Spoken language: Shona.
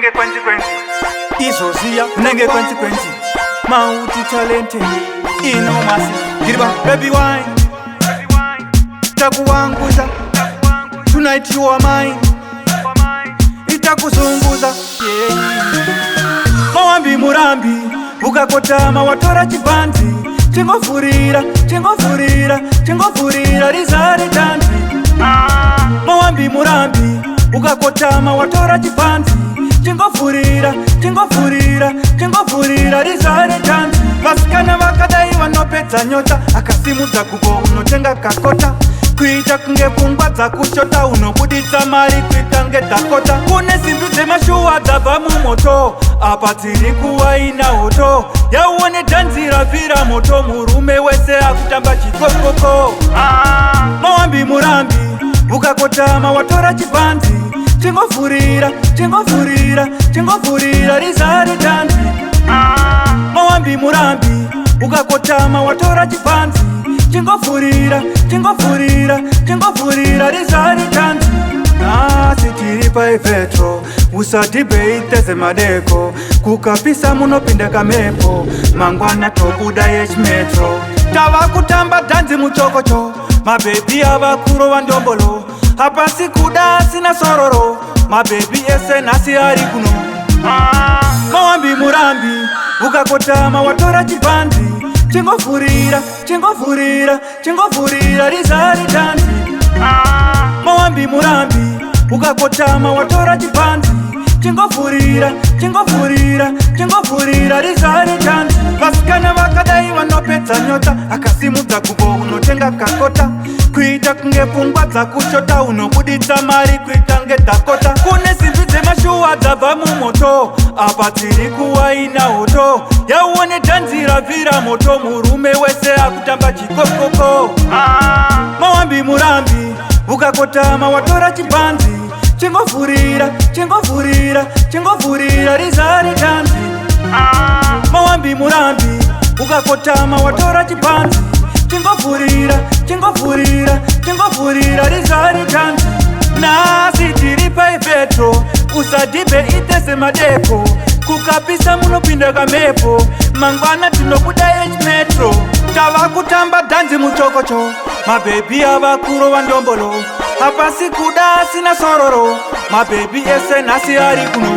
nenge consequence izozia nenge consequence mauti talente inomasi giriba baby wine takuwanguza tonight you are mine itakuzunguza mawambi murambi ukakotama watora chipanzi chingofurira chingofurira chingofurira rizare tanzi mawambi murambi ukakotama watora chipanzi chingofurira chingofurira chingofurira rizare tanzi vasikana vakadai vanopedza nyota akasimudza gubo unotenga kakota kuita kunge pfungwa dzakushota unobuditsa mari kuita nge dhakota kune simbi dzemashuwa dzabva mumoto apa dziri kuwaina hoto yauone dhanzi ravhira moto murume wese akutamba chikokoko mawambi murambi ukakotama watora chipanzi chingofurira chingofurira chingofurira rizare tanzi mawambi murambi ukakotama watora chipanzi chingofurira chingofurira chingofurira rizare tanzi nasi tiri paipetro usadhibeiteze madeko kukapisa munopinda kamepo mangwana tobuda yechimetro tava kutamba dhanzi muchokocho mabhebi ava kurova ndombolo hapasi kuda sina sororo mabhebi ese nhasi ari kuno mawambi murambi ukakotama watora chipanzi chingofurira chingofurira chingofurira rizare tanzi mawambi murambi ukakotama watora chipanzi chingofurira chingofurira chingofurira rizare tanzi vasikana vakadai vanopedza nyota akasimudza gubo unotenga kakota kuita kunge pfungwa dzakushota unobuditsa mari kuita nge dhakota kune simbi dzemashuwa dzabva mumoto apa dziri kuwaina hoto yauone dhanzi ravhira moto murume wese akutamba chikokoko mawambi murambi ukakotama watora chipanzi chingofurira chingofurira chingofurira rizare tanzi mawambi murambi ukakotama watora chipanzi chingofurira chingofurira chingofurira rizare tanzi nasi tiri paipetro usadhibe itese madeko kukapisa munopinda kamepo mangwana tinobuda yechimetro tava kutamba dhanzi muchokocho mabhebi ava kurova ndombolo hapasi kuda sina sororo mabhebi ese nhasi ari kuno